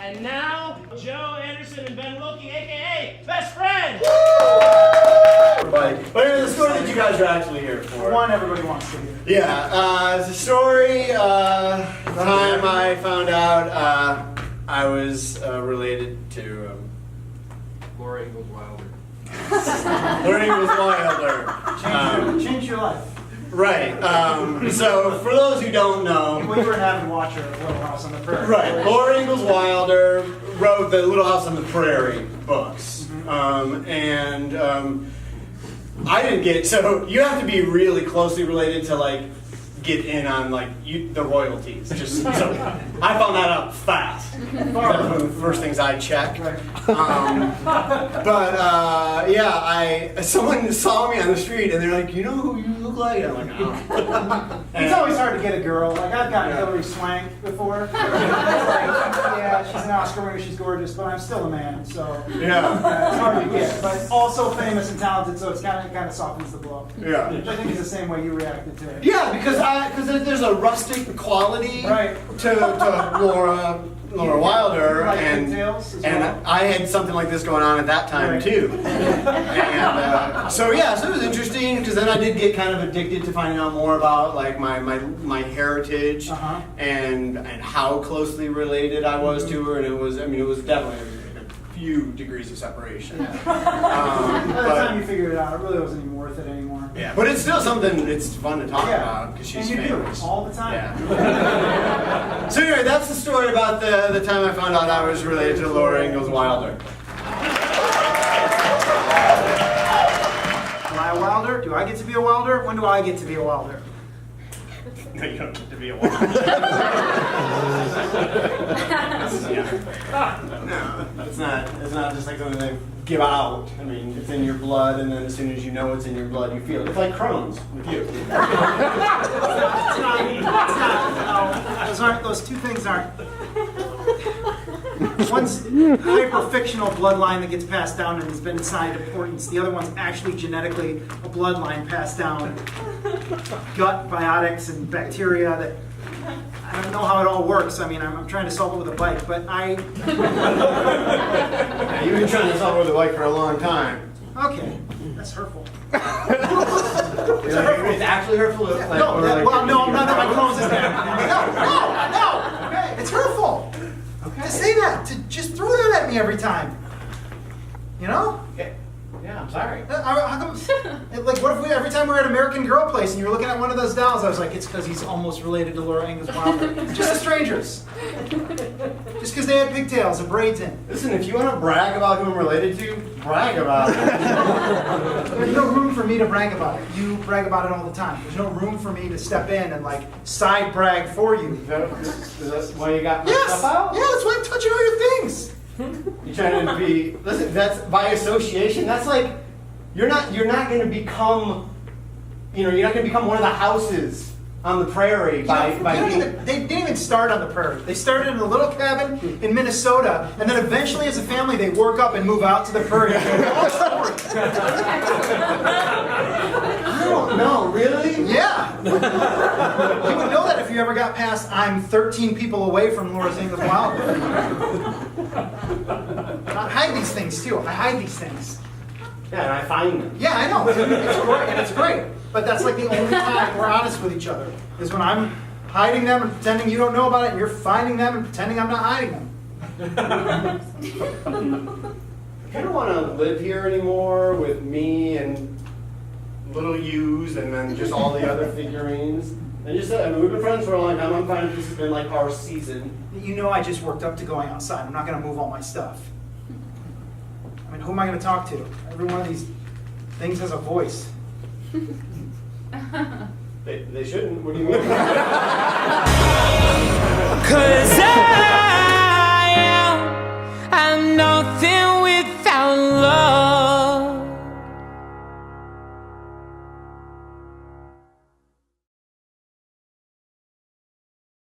And now, Joe Anderson and Ben Wilke, aka Best Friends! But anyway, the story that you guys are actually here for. One everybody wants to hear. Yeah, it's a story, the time I found out I was related to Laura Ingalls Wilder. Laura Ingalls Wilder. Change your life. Right, so for those who don't know. Well, you were an avid watcher of Little House on the Prairie. Right, Laura Ingalls Wilder wrote the Little House on the Prairie books. I didn't get, so you have to be really closely related to like get in on like the royalties. Just so I found that out fast. That was one of the first things I checked. Someone saw me on the street and they're like, you know who you look like? And I'm like, oh. It's always hard to get a girl. Like I've gotten Hillary Swank before. It's like, yeah, she's an Oscar winner, she's gorgeous, but I'm still a man, so Yeah. it's hard to get. But also famous and talented, so it's kind of softens the blow. Yeah. Which I think is the same way you reacted to it. Yeah, because there's a rustic quality to Laura Wilder, Like and pigtails as well? I had something like this going on at that time too. And so it was interesting because then I did get kind of addicted to finding out more about like my heritage and how closely related I was to her, and it was definitely a few degrees of separation. By the time you figured it out, it really wasn't even worth it anymore. Yeah, but it's still something it's fun to talk about because she's and you famous. do all the time. Yeah. So anyway, that's the story about the time I found out I was related to Laura Ingalls Wilder. Am I a Wilder? Do I get to be a Wilder? When do I get to be a Wilder? No, you don't get to be a Wilder. No, it's not just like something they give out. I mean, it's in your blood, and then as soon as you know it's in your blood, you feel it. It's like Crohn's with you. It's not. Those two things aren't. One's hyper-fictional bloodline that gets passed down and has been assigned importance. The other one's actually genetically a bloodline passed down. Gut biotics and bacteria that I don't know how it all works. I mean, I'm trying to solve it with a bike, but Yeah, you've been trying to solve it with a bike for a long time. Okay, that's hurtful. It's actually hurtful. No, I'm not. My Crohn's is bad. No. Okay, it's hurtful. Okay. To say that, to just throw that at me every time. You know? Okay. Yeah, I'm sorry. How come, like, what if every time we're at American Girl Place and you're looking at one of those dolls, I was like, it's because he's almost related to Laura Ingalls Wilder. Just as strangers. Just because they had pigtails and braids in. Listen, if you want to brag about who I'm related to, brag about it. There's no room for me to brag about it. You brag about it all the time. There's no room for me to step in and, like, side brag for you. Is that why you got my Yes! stuff out? Yeah, that's why I'm touching all your things. You're trying to be, listen, that's by association, that's like, you're not going to become, you're not going to become one of the houses on the prairie by They didn't even start on the prairie. They started in a little cabin in Minnesota, and then eventually as a family they work up and move out to the prairie. I don't know, really? Yeah. You would know that if you ever got past, I'm 13 people away from Laura Ingalls Wilder. I hide these things too. I hide these things. Yeah, and I find them. Yeah, I know. It's great. But that's like the only time we're honest with each other, is when I'm hiding them and pretending you don't know about it, and you're finding them and pretending I'm not hiding them. I don't want to live here anymore with me and little yous and then just all the other figurines. We've been friends for a long time. I'm finding this has been like our season. You know I just worked up to going outside. I'm not going to move all my stuff. I mean, who am I going to talk to? Every one of these things has a voice. They shouldn't. What do you mean? 'Cause